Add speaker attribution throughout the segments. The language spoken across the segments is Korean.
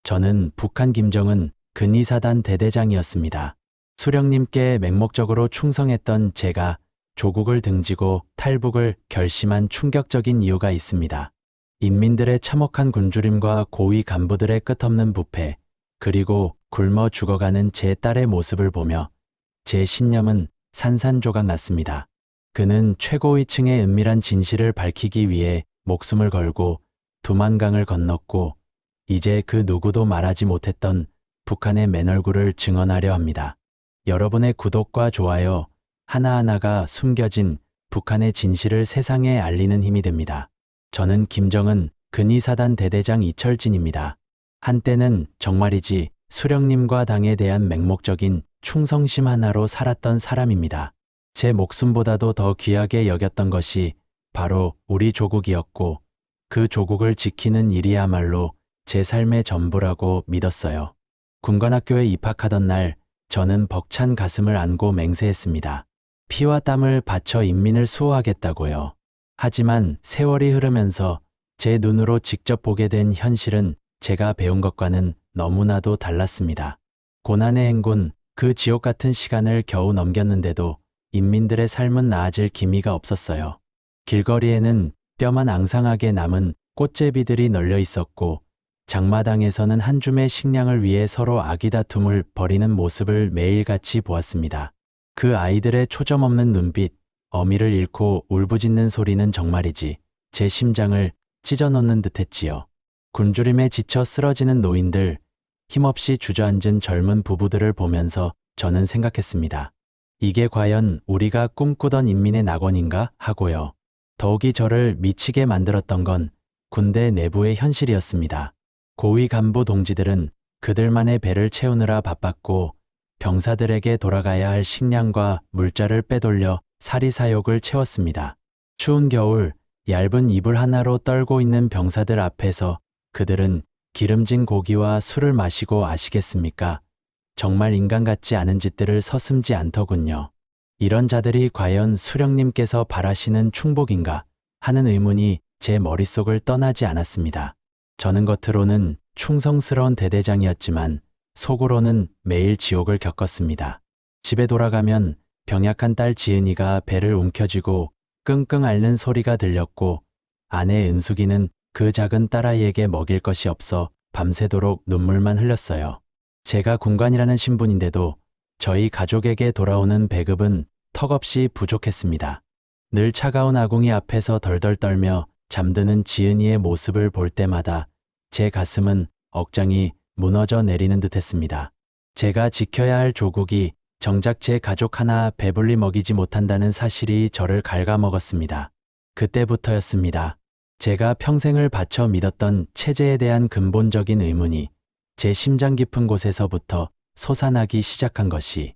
Speaker 1: 저는 북한 김정은 근위사단 대대장이었습니다. 수령님께 맹목적으로 충성했던 제가 조국을 등지고 탈북을 결심한 충격적인 이유가 있습니다. 인민들의 참혹한 굶주림과 고위 간부들의 끝없는 부패, 그리고 굶어 죽어가는 제 딸의 모습을 보며 제 신념은 산산조각 났습니다. 그는 최고위층의 은밀한 진실을 밝히기 위해 목숨을 걸고 두만강을 건넜고 이제 그 누구도 말하지 못했던 북한의 맨얼굴을 증언하려 합니다. 여러분의 구독과 좋아요 하나하나가 숨겨진 북한의 진실을 세상에 알리는 힘이 됩니다. 저는 김정은 근위사단 대대장 이철진입니다. 한때는 정말이지 수령님과 당에 대한 맹목적인 충성심 하나로 살았던 사람입니다. 제 목숨보다도 더 귀하게 여겼던 것이 바로 우리 조국이었고 그 조국을 지키는 일이야말로 제 삶의 전부라고 믿었어요. 군관학교에 입학하던 날 저는 벅찬 가슴을 안고 맹세했습니다. 피와 땀을 바쳐 인민을 수호하겠다고요. 하지만 세월이 흐르면서 제 눈으로 직접 보게 된 현실은 제가 배운 것과는 너무나도 달랐습니다. 고난의 행군, 그 지옥 같은 시간을 겨우 넘겼는데도 인민들의 삶은 나아질 기미가 없었어요. 길거리에는 뼈만 앙상하게 남은 꽃제비들이 널려 있었고 장마당에서는 한 줌의 식량을 위해 서로 아기다툼을 벌이는 모습을 매일같이 보았습니다. 그 아이들의 초점 없는 눈빛, 어미를 잃고 울부짖는 소리는 정말이지 제 심장을 찢어놓는 듯했지요. 굶주림에 지쳐 쓰러지는 노인들, 힘없이 주저앉은 젊은 부부들을 보면서 저는 생각했습니다. 이게 과연 우리가 꿈꾸던 인민의 낙원인가 하고요. 더욱이 저를 미치게 만들었던 건 군대 내부의 현실이었습니다. 고위 간부 동지들은 그들만의 배를 채우느라 바빴고 병사들에게 돌아가야 할 식량과 물자를 빼돌려 사리사욕을 채웠습니다. 추운 겨울 얇은 이불 하나로 떨고 있는 병사들 앞에서 그들은 기름진 고기와 술을 마시고 아시겠습니까? 정말 인간 같지 않은 짓들을 서슴지 않더군요. 이런 자들이 과연 수령님께서 바라시는 충복인가 하는 의문이 제 머릿속을 떠나지 않았습니다. 저는 겉으로는 충성스러운 대대장이었지만 속으로는 매일 지옥을 겪었습니다. 집에 돌아가면 병약한 딸 지은이가 배를 움켜쥐고 끙끙 앓는 소리가 들렸고 아내 은숙이는 그 작은 딸아이에게 먹일 것이 없어 밤새도록 눈물만 흘렸어요. 제가 군관이라는 신분인데도 저희 가족에게 돌아오는 배급은 턱없이 부족했습니다. 늘 차가운 아궁이 앞에서 덜덜 떨며 잠드는 지은이의 모습을 볼 때마다 제 가슴은 억장이 무너져 내리는 듯했습니다. 제가 지켜야 할 조국이 정작 제 가족 하나 배불리 먹이지 못한다는 사실이 저를 갉아먹었습니다. 그때부터였습니다. 제가 평생을 바쳐 믿었던 체제에 대한 근본적인 의문이 제 심장 깊은 곳에서부터 솟아나기 시작한 것이,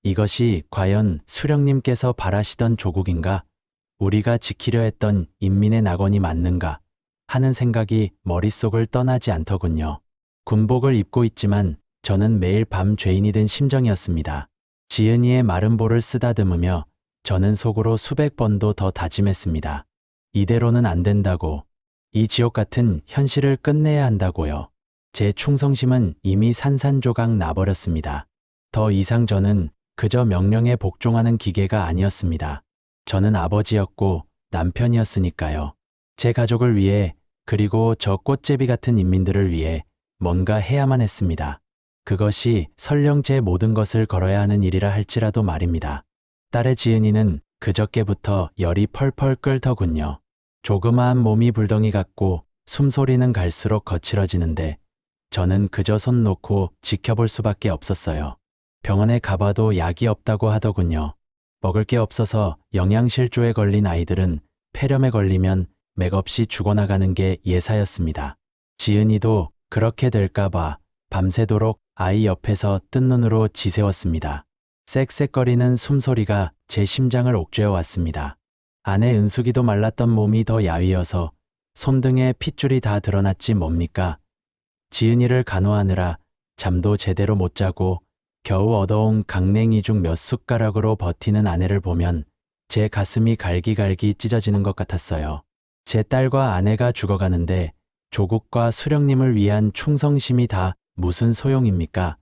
Speaker 1: 이것이 과연 수령님께서 바라시던 조국인가? 우리가 지키려 했던 인민의 낙원이 맞는가? 하는 생각이 머릿속을 떠나지 않더군요. 군복을 입고 있지만 저는 매일 밤 죄인이 된 심정이었습니다. 지은이의 마른 볼을 쓰다듬으며 저는 속으로 수백 번도 더 다짐했습니다. 이대로는 안 된다고. 이 지옥 같은 현실을 끝내야 한다고요. 제 충성심은 이미 산산조각 나버렸습니다. 더 이상 저는 그저 명령에 복종하는 기계가 아니었습니다. 저는 아버지였고 남편이었으니까요. 제 가족을 위해, 그리고 저 꽃제비 같은 인민들을 위해 뭔가 해야만 했습니다. 그것이 설령 제 모든 것을 걸어야 하는 일이라 할지라도 말입니다. 딸의 지은이는 그저께부터 열이 펄펄 끓더군요. 조그마한 몸이 불덩이 같고 숨소리는 갈수록 거칠어지는데 저는 그저 손 놓고 지켜볼 수밖에 없었어요. 병원에 가봐도 약이 없다고 하더군요. 먹을 게 없어서 영양실조에 걸린 아이들은 폐렴에 걸리면 맥없이 죽어나가는 게 예사였습니다. 지은이도 그렇게 될까봐 밤새도록 아이 옆에서 뜬 눈으로 지새웠습니다. 쌕쌕거리는 숨소리가 제 심장을 옥죄어왔습니다. 아내 은숙이도 말랐던 몸이 더 야위어서 손등에 핏줄이 다 드러났지 뭡니까? 지은이를 간호하느라 잠도 제대로 못 자고 겨우 얻어온 강냉이 중 몇 숟가락으로 버티는 아내를 보면 제 가슴이 갈기갈기 찢어지는 것 같았어요. 제 딸과 아내가 죽어가는데 조국과 수령님을 위한 충성심이 다 무슨 소용입니까?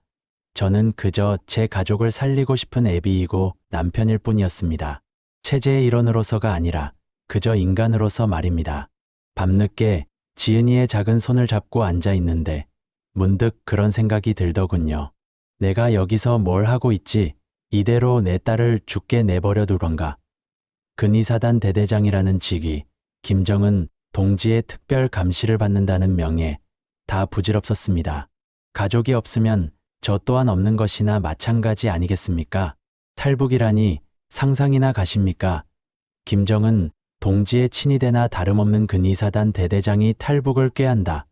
Speaker 1: 저는 그저 제 가족을 살리고 싶은 애비이고 남편일 뿐이었습니다. 체제의 일원으로서가 아니라 그저 인간으로서 말입니다. 밤늦게 지은이의 작은 손을 잡고 앉아 있는데 문득 그런 생각이 들더군요. 내가 여기서 뭘 하고 있지? 이대로 내 딸을 죽게 내버려 둘 건가? 근위사단 대대장이라는 직위, 김정은 동지의 특별 감시를 받는다는 명예, 다 부질없었습니다. 가족이 없으면 저 또한 없는 것이나 마찬가지 아니겠습니까? 탈북이라니 상상이나 가십니까? 김정은 동지의 친위대나 다름없는 근위사단 대대장이 탈북을 꾀한다.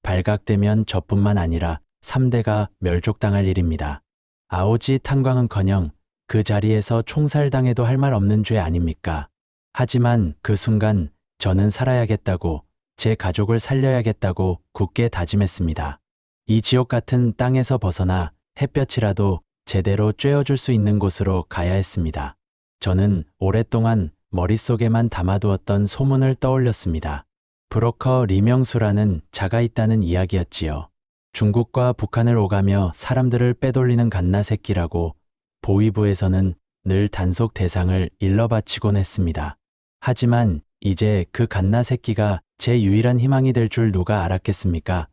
Speaker 1: 발각되면 저뿐만 아니라 3대가 멸족당할 일입니다. 아오지 탄광은커녕 그 자리에서 총살당해도 할 말 없는 죄 아닙니까? 하지만 그 순간 저는 살아야겠다고, 제 가족을 살려야겠다고 굳게 다짐했습니다. 이 지옥 같은 땅에서 벗어나 햇볕이라도 제대로 쬐어줄 수 있는 곳으로 가야 했습니다. 저는 오랫동안 머릿속에만 담아두었던 소문을 떠올렸습니다. 브로커 리명수라는 자가 있다는 이야기였지요. 중국과 북한을 오가며 사람들을 빼돌리는 갓나 새끼라고 보위부에서는 늘 단속 대상을 일러 바치곤 했습니다. 하지만 이제 그 갓나 새끼가 제 유일한 희망이 될 줄 누가 알았겠습니까?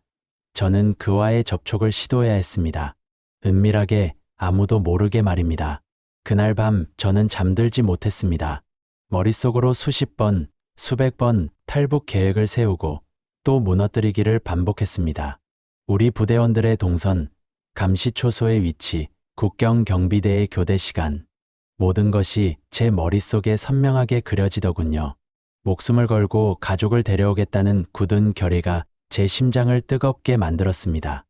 Speaker 1: 저는 그와의 접촉을 시도해야 했습니다. 은밀하게 아무도 모르게 말입니다. 그날 밤 저는 잠들지 못했습니다. 머릿속으로 수십 번, 수백 번 탈북 계획을 세우고 또 무너뜨리기를 반복했습니다. 우리 부대원들의 동선, 감시초소의 위치, 국경 경비대의 교대 시간, 모든 것이 제 머릿속에 선명하게 그려지더군요. 목숨을 걸고 가족을 데려오겠다는 굳은 결의가 제 심장을 뜨겁게 만들었습니다.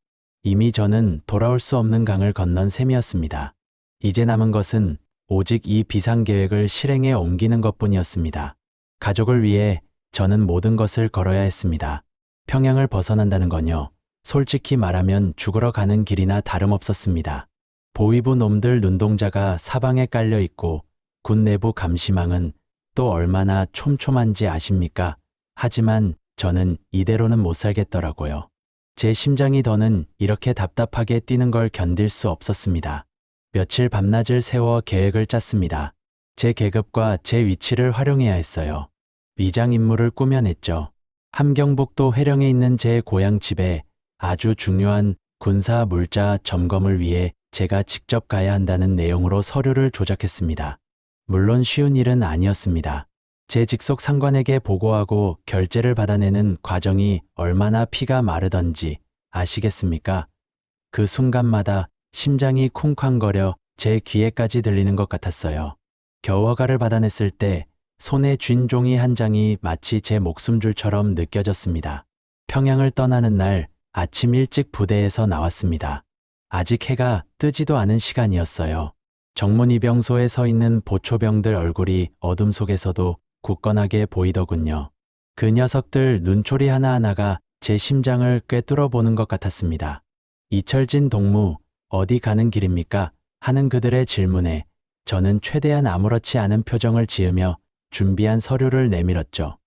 Speaker 1: 이미 저는 돌아올 수 없는 강을 건넌 셈이었습니다. 이제 남은 것은 오직 이 비상계획을 실행에 옮기는 것뿐이었습니다. 가족을 위해 저는 모든 것을 걸어야 했습니다. 평양을 벗어난다는 건요, 솔직히 말하면 죽으러 가는 길이나 다름없었습니다. 보위부 놈들 눈동자가 사방에 깔려 있고 군 내부 감시망은 또 얼마나 촘촘한지 아십니까? 하지만 저는 이대로는 못 살겠더라고요. 제 심장이 더는 이렇게 답답하게 뛰는 걸 견딜 수 없었습니다. 며칠 밤낮을 세워 계획을 짰습니다. 제 계급과 제 위치를 활용해야 했어요. 위장 임무를 꾸며냈죠. 함경북도 회령에 있는 제 고향 집에 아주 중요한 군사 물자 점검을 위해 제가 직접 가야 한다는 내용으로 서류를 조작했습니다. 물론 쉬운 일은 아니었습니다. 제 직속 상관에게 보고하고 결재를 받아내는 과정이 얼마나 피가 마르던지 아시겠습니까? 그 순간마다 심장이 쿵쾅거려 제 귀에까지 들리는 것 같았어요. 겨우 허가를 받아냈을 때 손에 쥔 종이 한 장이 마치 제 목숨줄처럼 느껴졌습니다. 평양을 떠나는 날 아침 일찍 부대에서 나왔습니다. 아직 해가 뜨지도 않은 시간이었어요. 정문이병소에 서 있는 보초병들 얼굴이 어둠 속에서도 굳건하게 보이더군요. 그 녀석들 눈초리 하나하나가 제 심장을 꿰뚫어 보는 것 같았습니다. 이철진 동무, 어디 가는 길입니까? 하는 그들의 질문에 저는 최대한 아무렇지 않은 표정을 지으며 준비한 서류를 내밀었죠.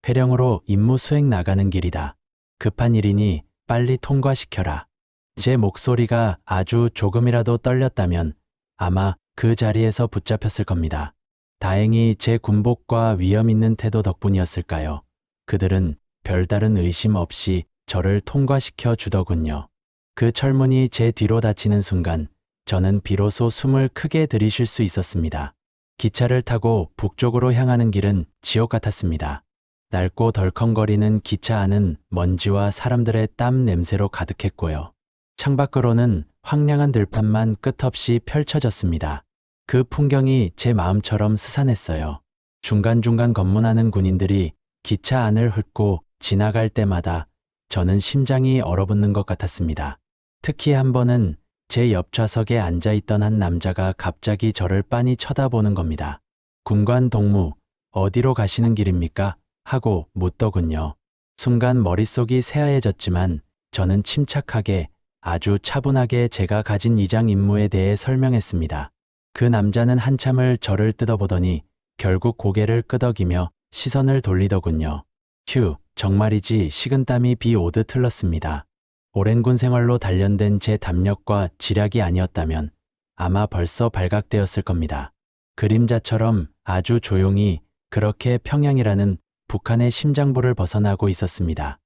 Speaker 1: 회령으로 임무 수행 나가는 길이다. 급한 일이니 빨리 통과시켜라. 제 목소리가 아주 조금이라도 떨렸다면 아마 그 자리에서 붙잡혔을 겁니다. 다행히 제 군복과 위험 있는 태도 덕분이었을까요? 그들은 별다른 의심 없이 저를 통과시켜 주더군요. 그 철문이 제 뒤로 닫히는 순간 저는 비로소 숨을 크게 들이쉴 수 있었습니다. 기차를 타고 북쪽으로 향하는 길은 지옥 같았습니다. 낡고 덜컹거리는 기차 안은 먼지와 사람들의 땀 냄새로 가득했고요. 창밖으로는 황량한 들판만 끝없이 펼쳐졌습니다. 그 풍경이 제 마음처럼 스산했어요. 중간중간 검문하는 군인들이 기차 안을 훑고 지나갈 때마다 저는 심장이 얼어붙는 것 같았습니다. 특히 한 번은 제 옆 좌석에 앉아있던 한 남자가 갑자기 저를 빤히 쳐다보는 겁니다. 군관 동무, 어디로 가시는 길입니까? 하고 묻더군요. 순간 머릿속이 새하얘졌지만 저는 침착하게 아주 차분하게 제가 가진 위장 임무에 대해 설명했습니다. 그 남자는 한참을 저를 뜯어보더니 결국 고개를 끄덕이며 시선을 돌리더군요. 휴, 정말이지 식은땀이 비 오듯 흘렀습니다. 오랜 군 생활로 단련된 제 담력과 지략이 아니었다면 아마 벌써 발각되었을 겁니다. 그림자처럼 아주 조용히 그렇게 평양이라는 북한의 심장부를 벗어나고 있었습니다.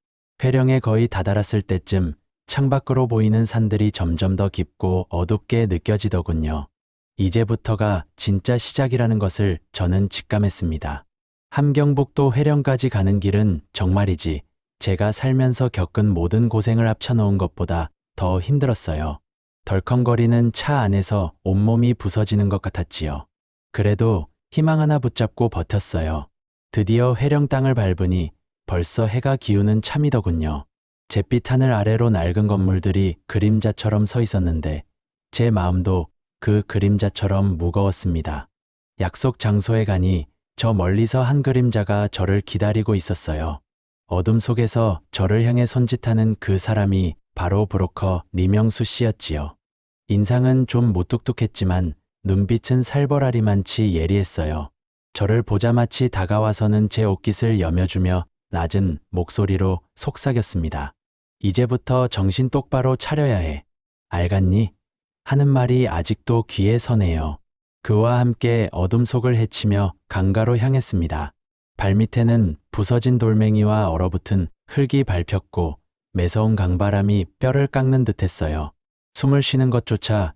Speaker 1: 회령에 거의 다다랐을 때쯤 창밖으로 보이는 산들이 점점 더 깊고 어둡게 느껴지더군요. 이제부터가 진짜 시작이라는 것을 저는 직감했습니다. 함경북도 회령까지 가는 길은 정말이지 제가 살면서 겪은 모든 고생을 합쳐놓은 것보다 더 힘들었어요. 덜컹거리는 차 안에서 온몸이 부서지는 것 같았지요. 그래도 희망 하나 붙잡고 버텼어요. 드디어 회령 땅을 밟으니 벌써 해가 기우는 참이더군요. 잿빛 하늘 아래로 낡은 건물들이 그림자처럼 서 있었는데 제 마음도 그 그림자처럼 무거웠습니다. 약속 장소에 가니 저 멀리서 한 그림자가 저를 기다리고 있었어요. 어둠 속에서 저를 향해 손짓하는 그 사람이 바로 브로커 리명수 씨였지요. 인상은 좀 무뚝뚝했지만 눈빛은 살벌하리만치 예리했어요. 저를 보자마치 다가와서는 제 옷깃을 여며주며 낮은 목소리로 속삭였습니다. 이제부터 정신 똑바로 차려야 해. 알겠니? 하는 말이 아직도 귀에 서네요. 그와 함께 어둠 속을 헤치며 강가로 향했습니다. 발밑에는 부서진 돌멩이와 얼어붙은 흙이 밟혔고 매서운 강바람이 뼈를 깎는 듯했어요. 숨을 쉬는 것조차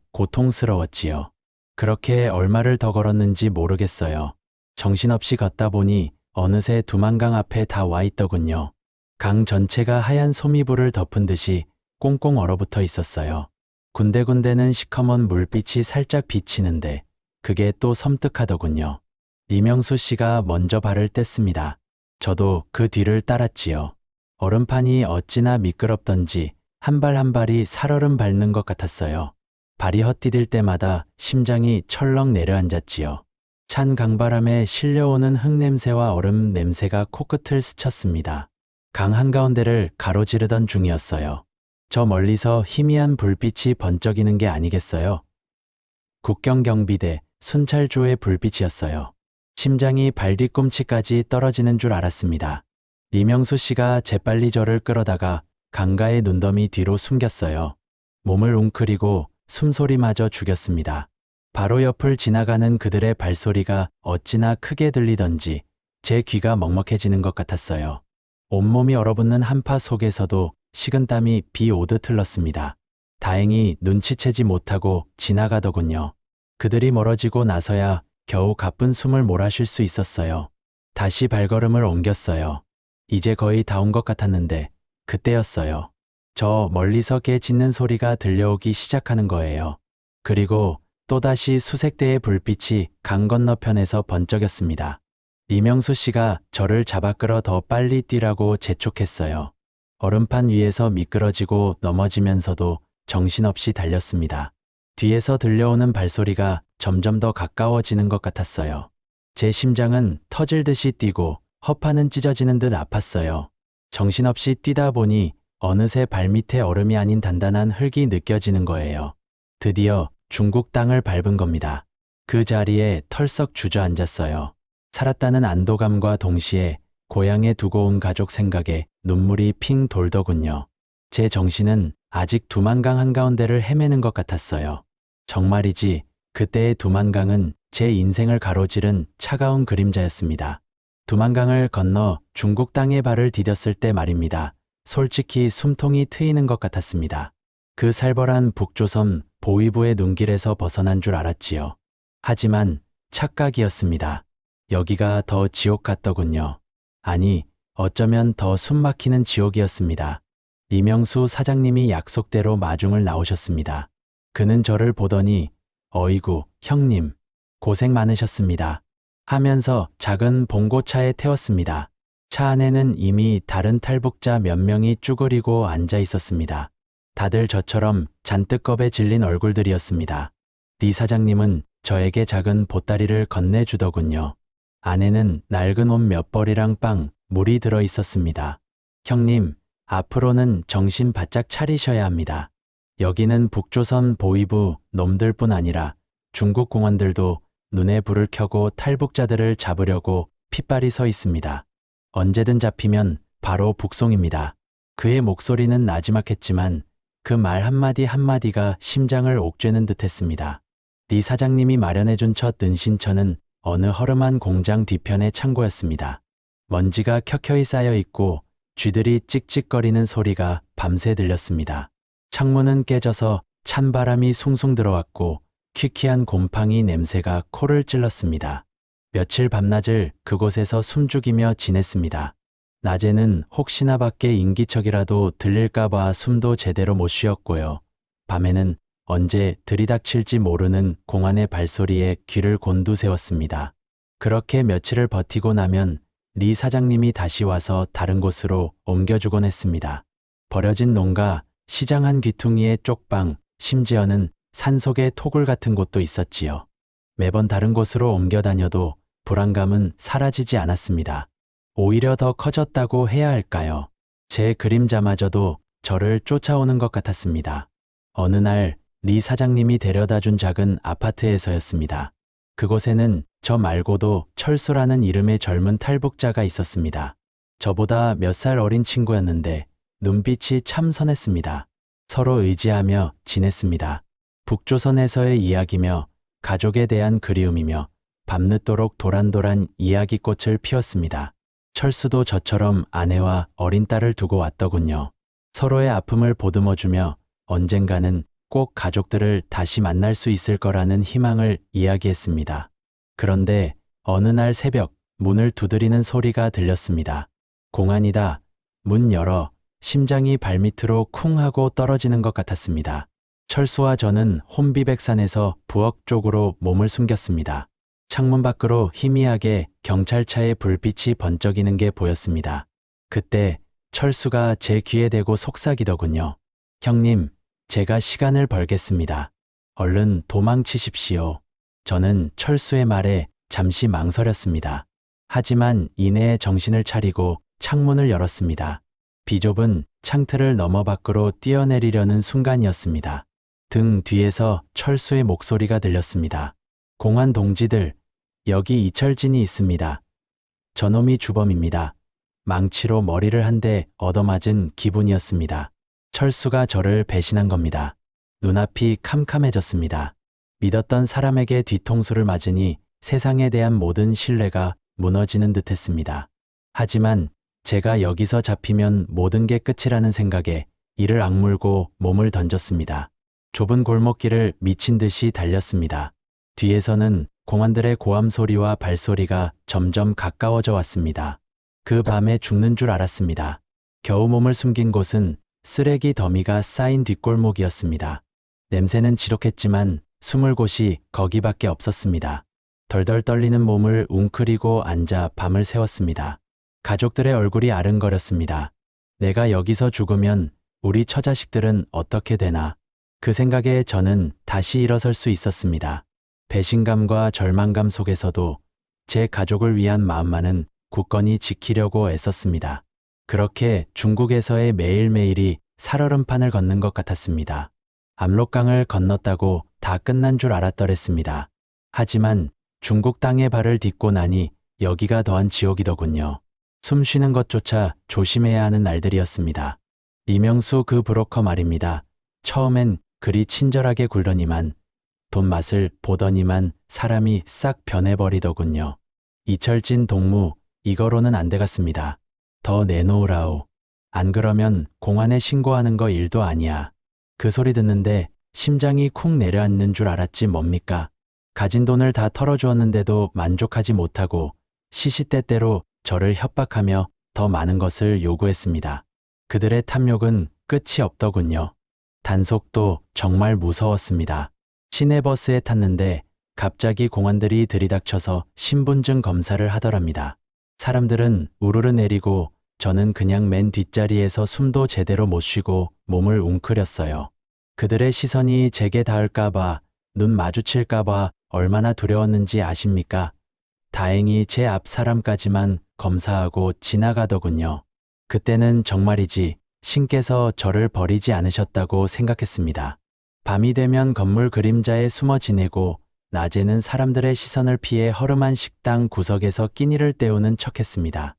Speaker 1: 고통스러웠지요. 그렇게 얼마를 더 걸었는지 모르겠어요. 정신없이 걷다 보니 어느새 두만강 앞에 다 와 있더군요. 강 전체가 하얀 소미불을 덮은 듯이 꽁꽁 얼어붙어 있었어요. 군데군데는 시커먼 물빛이 살짝 비치는데 그게 또 섬뜩하더군요. 이명수 씨가 먼저 발을 뗐습니다. 저도 그 뒤를 따랐지요. 얼음판이 어찌나 미끄럽던지 한 발 한 발이 살얼음 밟는 것 같았어요. 발이 헛디딜 때마다 심장이 철렁 내려앉았지요. 찬 강바람에 실려오는 흙냄새와 얼음 냄새가 코끝을 스쳤습니다. 강 한가운데를 가로지르던 중이었어요. 저 멀리서 희미한 불빛이 번쩍이는 게 아니겠어요? 국경경비대 순찰조의 불빛이었어요. 심장이 발뒤꿈치까지 떨어지는 줄 알았습니다. 이명수 씨가 재빨리 저를 끌어다가 강가의 눈더미 뒤로 숨겼어요. 몸을 웅크리고 숨소리마저 죽였습니다. 바로 옆을 지나가는 그들의 발소리가 어찌나 크게 들리던지 제 귀가 먹먹해지는 것 같았어요. 온몸이 얼어붙는 한파 속에서도 식은땀이 비 오듯 흘렀습니다. 다행히 눈치채지 못하고 지나가더군요. 그들이 멀어지고 나서야 겨우 가쁜 숨을 몰아쉴 수 있었어요. 다시 발걸음을 옮겼어요. 이제 거의 다 온 것 같았는데 그때였어요. 저 멀리서 개 짖는 소리가 들려오기 시작하는 거예요. 그리고 또다시 수색대의 불빛이 강 건너편에서 번쩍였습니다. 이명수 씨가 저를 잡아 끌어 더 빨리 뛰라고 재촉했어요. 얼음판 위에서 미끄러지고 넘어지면서도 정신없이 달렸습니다. 뒤에서 들려오는 발소리가 점점 더 가까워지는 것 같았어요. 제 심장은 터질 듯이 뛰고 허파는 찢어지는 듯 아팠어요. 정신없이 뛰다 보니 어느새 발밑에 얼음이 아닌 단단한 흙이 느껴지는 거예요. 드디어 중국 땅을 밟은 겁니다. 그 자리에 털썩 주저앉았어요. 살았다는 안도감과 동시에 고향에 두고 온 가족 생각에 눈물이 핑 돌더군요. 제 정신은 아직 두만강 한가운데를 헤매는 것 같았어요. 정말이지 그때의 두만강은 제 인생을 가로지른 차가운 그림자였습니다. 두만강을 건너 중국 땅에 발을 디뎠을 때 말입니다. 솔직히 숨통이 트이는 것 같았습니다. 그 살벌한 북조선 보위부의 눈길에서 벗어난 줄 알았지요. 하지만 착각이었습니다. 여기가 더 지옥 같더군요. 아니, 어쩌면 더 숨막히는 지옥이었습니다. 이명수 사장님이 약속대로 마중을 나오셨습니다. 그는 저를 보더니 어이구, 형님, 고생 많으셨습니다. 하면서 작은 봉고차에 태웠습니다. 차 안에는 이미 다른 탈북자 몇 명이 쭈그리고 앉아 있었습니다. 다들 저처럼 잔뜩 겁에 질린 얼굴들이었습니다. 리 사장님은 저에게 작은 보따리를 건네주더군요. 안에는 낡은 옷 몇 벌이랑 빵, 물이 들어 있었습니다. 형님, 앞으로는 정신 바짝 차리셔야 합니다. 여기는 북조선 보위부 놈들뿐 아니라 중국 공안들도 눈에 불을 켜고 탈북자들을 잡으려고 핏발이 서 있습니다. 언제든 잡히면 바로 북송입니다. 그의 목소리는 나지막했지만 그 말 한마디 한마디가 심장을 옥죄는 듯했습니다. 리 사장님이 마련해준 첫 은신처는 어느 허름한 공장 뒤편의 창고였습니다. 먼지가 켜켜이 쌓여 있고 쥐들이 찍찍거리는 소리가 밤새 들렸습니다. 창문은 깨져서 찬바람이 숭숭 들어왔고 퀴퀴한 곰팡이 냄새가 코를 찔렀습니다. 며칠 밤낮을 그곳에서 숨죽이며 지냈습니다. 낮에는 혹시나 밖에 인기척이라도 들릴까봐 숨도 제대로 못 쉬었고요. 밤에는 언제 들이닥칠지 모르는 공안의 발소리에 귀를 곤두세웠습니다. 그렇게 며칠을 버티고 나면 리 사장님이 다시 와서 다른 곳으로 옮겨주곤 했습니다. 버려진 농가, 시장 한 귀퉁이의 쪽방, 심지어는 산속의 토굴 같은 곳도 있었지요. 매번 다른 곳으로 옮겨 다녀도 불안감은 사라지지 않았습니다. 오히려 더 커졌다고 해야 할까요? 제 그림자마저도 저를 쫓아오는 것 같았습니다. 어느 날 리 사장님이 데려다 준 작은 아파트에서였습니다. 그곳에는 저 말고도 철수라는 이름의 젊은 탈북자가 있었습니다. 저보다 몇 살 어린 친구였는데 눈빛이 참 선했습니다. 서로 의지하며 지냈습니다. 북조선에서의 이야기며 가족에 대한 그리움이며 밤늦도록 도란도란 이야기꽃을 피웠습니다. 철수도 저처럼 아내와 어린 딸을 두고 왔더군요. 서로의 아픔을 보듬어주며 언젠가는 꼭 가족들을 다시 만날 수 있을 거라는 희망을 이야기했습니다. 그런데 어느 날 새벽 문을 두드리는 소리가 들렸습니다. 공안이다. 문 열어. 심장이 발밑으로 쿵 하고 떨어지는 것 같았습니다. 철수와 저는 혼비백산에서 부엌 쪽으로 몸을 숨겼습니다. 창문 밖으로 희미하게 경찰차의 불빛이 번쩍이는 게 보였습니다. 그때 철수가 제 귀에 대고 속삭이더군요. 형님, 제가 시간을 벌겠습니다. 얼른 도망치십시오. 저는 철수의 말에 잠시 망설였습니다. 하지만 이내에 정신을 차리고 창문을 열었습니다. 비좁은 창틀을 넘어 밖으로 뛰어내리려는 순간이었습니다. 등 뒤에서 철수의 목소리가 들렸습니다. 공안 동지들, 여기 이철진이 있습니다. 저놈이 주범입니다. 망치로 머리를 한 대 얻어맞은 기분이었습니다. 철수가 저를 배신한 겁니다. 눈앞이 캄캄해졌습니다. 믿었던 사람에게 뒤통수를 맞으니 세상에 대한 모든 신뢰가 무너지는 듯했습니다. 하지만 제가 여기서 잡히면 모든 게 끝이라는 생각에 이를 악물고 몸을 던졌습니다. 좁은 골목길을 미친 듯이 달렸습니다. 뒤에서는 공안들의 고함 소리와 발소리가 점점 가까워져 왔습니다. 그 밤에 죽는 줄 알았습니다. 겨우 몸을 숨긴 곳은 쓰레기 더미가 쌓인 뒷골목이었습니다. 냄새는 지독했지만 숨을 곳이 거기밖에 없었습니다. 덜덜 떨리는 몸을 웅크리고 앉아 밤을 새웠습니다. 가족들의 얼굴이 아른거렸습니다. 내가 여기서 죽으면 우리 처자식들은 어떻게 되나. 그 생각에 저는 다시 일어설 수 있었습니다. 배신감과 절망감 속에서도 제 가족을 위한 마음만은 굳건히 지키려고 애썼습니다. 그렇게 중국에서의 매일매일이 살얼음판을 걷는 것 같았습니다. 압록강을 건넜다고 다 끝난 줄 알았더랬습니다. 하지만 중국 땅에 발을 딛고 나니 여기가 더한 지옥이더군요. 숨 쉬는 것조차 조심해야 하는 날들이었습니다. 이명수 그 브로커 말입니다. 처음엔 그리 친절하게 굴더니만 돈 맛을 보더니만 사람이 싹 변해버리더군요. 이철진 동무, 이거로는 안 되겠습니다. 더 내놓으라오. 안 그러면 공안에 신고하는 거 일도 아니야. 그 소리 듣는데 심장이 쿵 내려앉는 줄 알았지 뭡니까. 가진 돈을 다 털어주었는데도 만족하지 못하고 시시때때로 저를 협박하며 더 많은 것을 요구했습니다. 그들의 탐욕은 끝이 없더군요. 단속도 정말 무서웠습니다. 시내버스에 탔는데 갑자기 공안들이 들이닥쳐서 신분증 검사를 하더랍니다. 사람들은 우르르 내리고 저는 그냥 맨 뒷자리에서 숨도 제대로 못 쉬고 몸을 웅크렸어요. 그들의 시선이 제게 닿을까봐, 눈 마주칠까봐 얼마나 두려웠는지 아십니까? 다행히 제 앞 사람까지만 검사하고 지나가더군요. 그때는 정말이지 신께서 저를 버리지 않으셨다고 생각했습니다. 밤이 되면 건물 그림자에 숨어 지내고 낮에는 사람들의 시선을 피해 허름한 식당 구석에서 끼니를 때우는 척했습니다.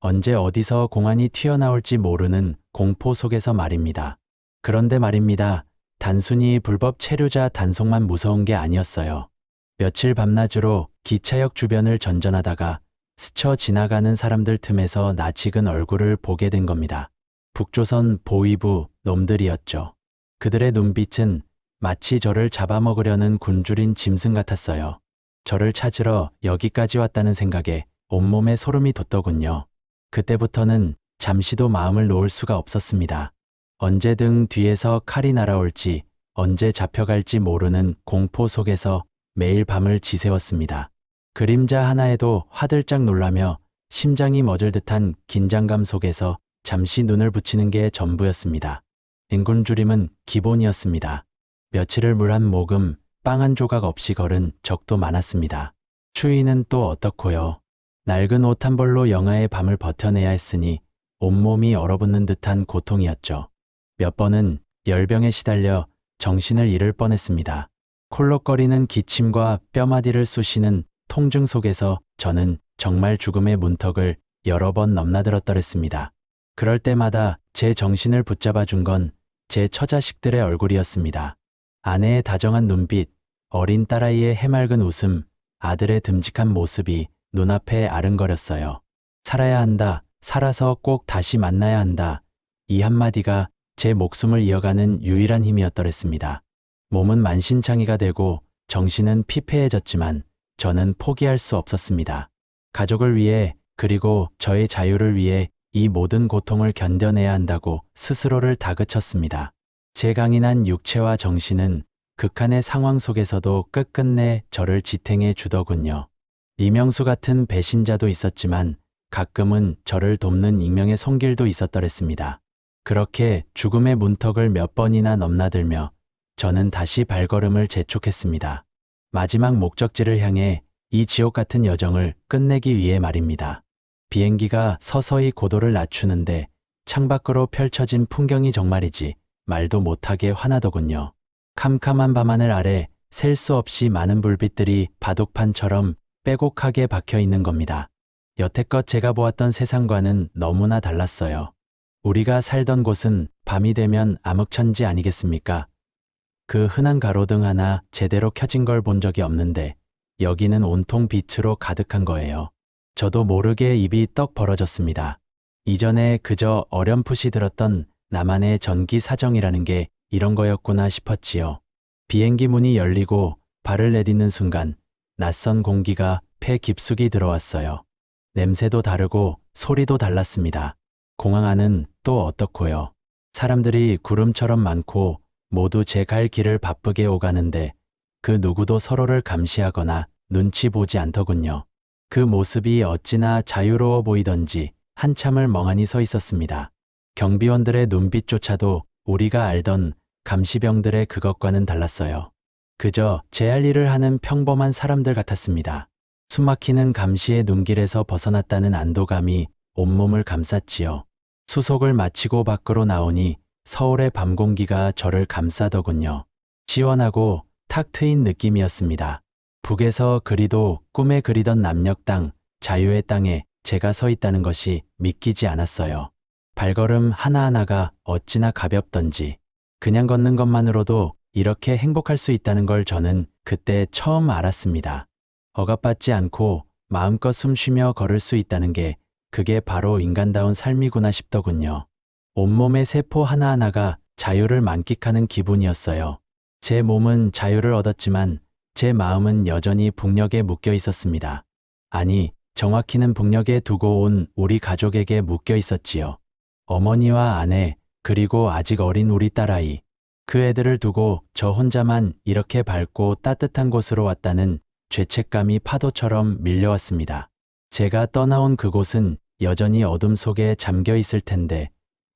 Speaker 1: 언제 어디서 공안이 튀어나올지 모르는 공포 속에서 말입니다. 그런데 말입니다. 단순히 불법 체류자 단속만 무서운 게 아니었어요. 며칠 밤낮으로 기차역 주변을 전전하다가 스쳐 지나가는 사람들 틈에서 낯익은 얼굴을 보게 된 겁니다. 북조선 보위부 놈들이었죠. 그들의 눈빛은 마치 저를 잡아먹으려는 굶주린 짐승 같았어요. 저를 찾으러 여기까지 왔다는 생각에 온몸에 소름이 돋더군요. 그때부터는 잠시도 마음을 놓을 수가 없었습니다. 언제든 뒤에서 칼이 날아올지 언제 잡혀갈지 모르는 공포 속에서 매일 밤을 지새웠습니다. 그림자 하나에도 화들짝 놀라며 심장이 멎을 듯한 긴장감 속에서 잠시 눈을 붙이는 게 전부였습니다. 앵군주림은 기본이었습니다. 며칠을 물 한 모금, 빵 한 조각 없이 걸은 적도 많았습니다. 추위는 또 어떻고요. 낡은 옷 한 벌로 영하의 밤을 버텨내야 했으니 온몸이 얼어붙는 듯한 고통이었죠. 몇 번은 열병에 시달려 정신을 잃을 뻔했습니다. 콜록거리는 기침과 뼈마디를 쑤시는 통증 속에서 저는 정말 죽음의 문턱을 여러 번 넘나들었더랬습니다. 그럴 때마다 제 정신을 붙잡아 준 건 제 처자식들의 얼굴이었습니다. 아내의 다정한 눈빛, 어린 딸아이의 해맑은 웃음, 아들의 듬직한 모습이 눈앞에 아른거렸어요. 살아야 한다, 살아서 꼭 다시 만나야 한다. 이 한마디가 제 목숨을 이어가는 유일한 힘이었더랬습니다. 몸은 만신창이가 되고 정신은 피폐해졌지만 저는 포기할 수 없었습니다. 가족을 위해 그리고 저의 자유를 위해 이 모든 고통을 견뎌내야 한다고 스스로를 다그쳤습니다. 제 강인한 육체와 정신은 극한의 상황 속에서도 끝끝내 저를 지탱해 주더군요. 이명수 같은 배신자도 있었지만 가끔은 저를 돕는 익명의 손길도 있었더랬습니다. 그렇게 죽음의 문턱을 몇 번이나 넘나들며 저는 다시 발걸음을 재촉했습니다. 마지막 목적지를 향해 이 지옥 같은 여정을 끝내기 위해 말입니다. 비행기가 서서히 고도를 낮추는데 창밖으로 펼쳐진 풍경이 정말이지 말도 못하게 환하더군요. 캄캄한 밤하늘 아래 셀 수 없이 많은 불빛들이 바둑판처럼 빼곡하게 박혀 있는 겁니다. 여태껏 제가 보았던 세상과는 너무나 달랐어요. 우리가 살던 곳은 밤이 되면 암흑천지 아니겠습니까? 그 흔한 가로등 하나 제대로 켜진 걸 본 적이 없는데 여기는 온통 빛으로 가득한 거예요. 저도 모르게 입이 떡 벌어졌습니다. 이전에 그저 어렴풋이 들었던 나만의 전기 사정이라는 게 이런 거였구나 싶었지요. 비행기 문이 열리고 발을 내딛는 순간 낯선 공기가 폐 깊숙이 들어왔어요. 냄새도 다르고 소리도 달랐습니다. 공항 안은 또 어떻고요. 사람들이 구름처럼 많고 모두 제 갈 길을 바쁘게 오가는데 그 누구도 서로를 감시하거나 눈치 보지 않더군요. 그 모습이 어찌나 자유로워 보이던지 한참을 멍하니 서 있었습니다. 경비원들의 눈빛조차도 우리가 알던 감시병들의 그것과는 달랐어요. 그저 제 할 일을 하는 평범한 사람들 같았습니다. 숨막히는 감시의 눈길에서 벗어났다는 안도감이 온몸을 감쌌지요. 수속을 마치고 밖으로 나오니 서울의 밤 공기가 저를 감싸더군요. 시원하고 탁 트인 느낌이었습니다. 북에서 그리도 꿈에 그리던 남녘 땅, 자유의 땅에 제가 서 있다는 것이 믿기지 않았어요. 발걸음 하나하나가 어찌나 가볍던지 그냥 걷는 것만으로도 이렇게 행복할 수 있다는 걸 저는 그때 처음 알았습니다. 억압받지 않고 마음껏 숨쉬며 걸을 수 있다는 게 그게 바로 인간다운 삶이구나 싶더군요. 온몸의 세포 하나하나가 자유를 만끽하는 기분이었어요. 제 몸은 자유를 얻었지만 제 마음은 여전히 북녘에 묶여 있었습니다. 아니, 정확히는 북녘에 두고 온 우리 가족에게 묶여 있었지요. 어머니와 아내, 그리고 아직 어린 우리 딸아이. 그 애들을 두고 저 혼자만 이렇게 밝고 따뜻한 곳으로 왔다는 죄책감이 파도처럼 밀려왔습니다. 제가 떠나온 그곳은 여전히 어둠 속에 잠겨 있을 텐데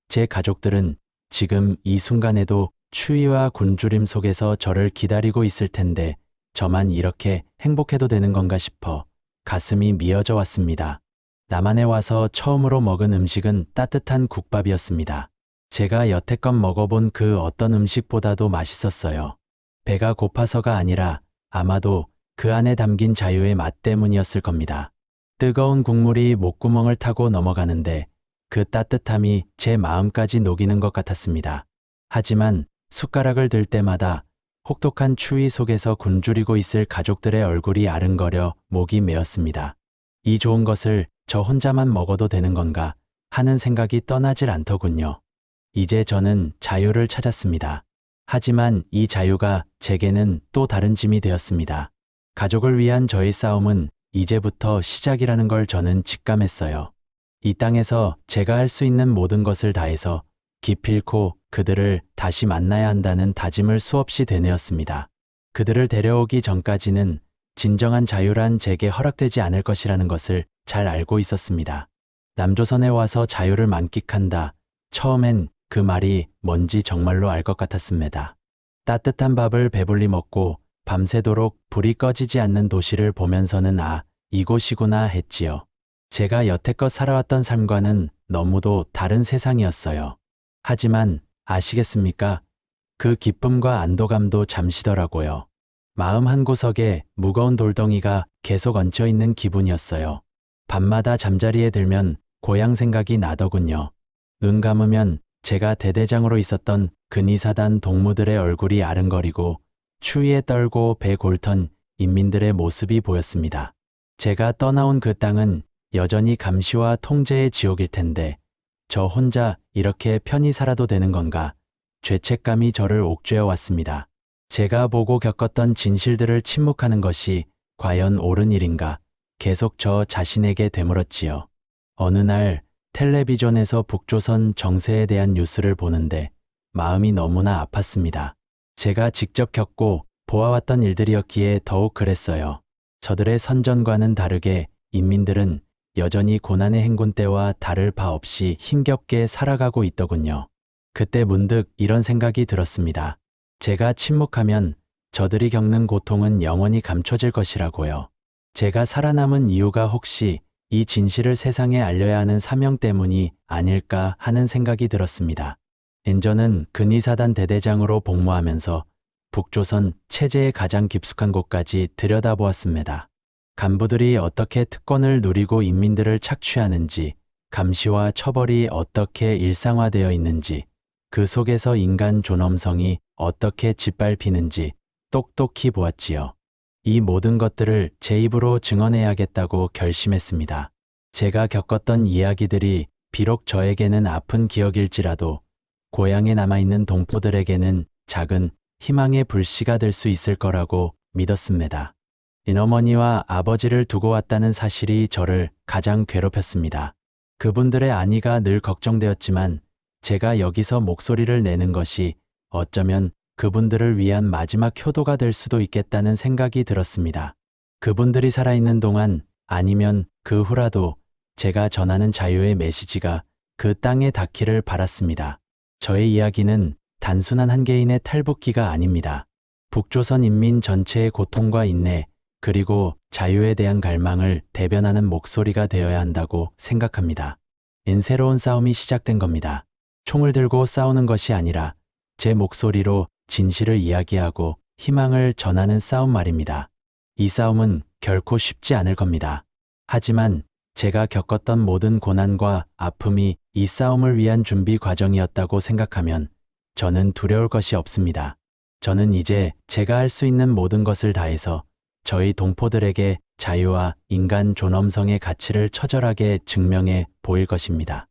Speaker 1: 제 가족들은 지금 이 순간에도 추위와 굶주림 속에서 저를 기다리고 있을 텐데 저만 이렇게 행복해도 되는 건가 싶어 가슴이 미어져 왔습니다. 남한에 와서 처음으로 먹은 음식은 따뜻한 국밥이었습니다. 제가 여태껏 먹어본 그 어떤 음식보다도 맛있었어요. 배가 고파서가 아니라 아마도 그 안에 담긴 자유의 맛 때문이었을 겁니다. 뜨거운 국물이 목구멍을 타고 넘어가는데 그 따뜻함이 제 마음까지 녹이는 것 같았습니다. 하지만 숟가락을 들 때마다 혹독한 추위 속에서 굶주리고 있을 가족들의 얼굴이 아른거려 목이 메었습니다. 이 좋은 것을 저 혼자만 먹어도 되는 건가 하는 생각이 떠나질 않더군요. 이제 저는 자유를 찾았습니다. 하지만 이 자유가 제게는 또 다른 짐이 되었습니다. 가족을 위한 저의 싸움은 이제부터 시작이라는 걸 저는 직감했어요. 이 땅에서 제가 할 수 있는 모든 것을 다해서 기필코 그들을 다시 만나야 한다는 다짐을 수없이 되뇌었습니다. 그들을 데려오기 전까지는 진정한 자유란 제게 허락되지 않을 것이라는 것을 잘 알고 있었습니다. 남조선에 와서 자유를 만끽한다. 처음엔 그 말이 뭔지 정말로 알 것 같았습니다. 따뜻한 밥을 배불리 먹고 밤새도록 불이 꺼지지 않는 도시를 보면서는 이곳이구나 했지요. 제가 여태껏 살아왔던 삶과는 너무도 다른 세상이었어요. 하지만 아시겠습니까? 그 기쁨과 안도감도 잠시더라고요. 마음 한구석에 무거운 돌덩이가 계속 얹혀 있는 기분이었어요. 밤마다 잠자리에 들면 고향 생각이 나더군요. 눈 감으면 제가 대대장으로 있었던 근위사단 동무들의 얼굴이 아른거리고 추위에 떨고 배 골턴 인민들의 모습이 보였습니다. 제가 떠나온 그 땅은 여전히 감시와 통제의 지옥일 텐데 저 혼자 이렇게 편히 살아도 되는 건가? 죄책감이 저를 옥죄어 왔습니다. 제가 보고 겪었던 진실들을 침묵하는 것이 과연 옳은 일인가? 계속 저 자신에게 되물었지요. 어느 날 텔레비전에서 북조선 정세에 대한 뉴스를 보는데 마음이 너무나 아팠습니다. 제가 직접 겪고 보아왔던 일들이었기에 더욱 그랬어요. 저들의 선전과는 다르게 인민들은 여전히 고난의 행군 때와 다를 바 없이 힘겹게 살아가고 있더군요. 그때 문득 이런 생각이 들었습니다. 제가 침묵하면 저들이 겪는 고통은 영원히 감춰질 것이라고요. 제가 살아남은 이유가 혹시 이 진실을 세상에 알려야 하는 사명 때문이 아닐까 하는 생각이 들었습니다. 저는 근위사단 대대장으로 복무하면서 북조선 체제의 가장 깊숙한 곳까지 들여다보았습니다. 간부들이 어떻게 특권을 누리고 인민들을 착취하는지, 감시와 처벌이 어떻게 일상화되어 있는지, 그 속에서 인간 존엄성이 어떻게 짓밟히는지 똑똑히 보았지요. 이 모든 것들을 제 입으로 증언해야겠다고 결심했습니다. 제가 겪었던 이야기들이 비록 저에게는 아픈 기억일지라도 고향에 남아있는 동포들에게는 작은 희망의 불씨가 될 수 있을 거라고 믿었습니다. 어머니와 아버지를 두고 왔다는 사실이 저를 가장 괴롭혔습니다. 그분들의 안위가 늘 걱정되었지만 제가 여기서 목소리를 내는 것이 어쩌면 그분들을 위한 마지막 효도가 될 수도 있겠다는 생각이 들었습니다. 그분들이 살아있는 동안 아니면 그 후라도 제가 전하는 자유의 메시지가 그 땅에 닿기를 바랐습니다. 저의 이야기는 단순한 한 개인의 탈북기가 아닙니다. 북조선 인민 전체의 고통과 인내, 그리고 자유에 대한 갈망을 대변하는 목소리가 되어야 한다고 생각합니다. 새로운 싸움이 시작된 겁니다. 총을 들고 싸우는 것이 아니라 제 목소리로 진실을 이야기하고 희망을 전하는 싸움 말입니다. 이 싸움은 결코 쉽지 않을 겁니다. 하지만 제가 겪었던 모든 고난과 아픔이 이 싸움을 위한 준비 과정이었다고 생각하면 저는 두려울 것이 없습니다. 저는 이제 제가 할 수 있는 모든 것을 다해서 저희 동포들에게 자유와 인간 존엄성의 가치를 처절하게 증명해 보일 것입니다.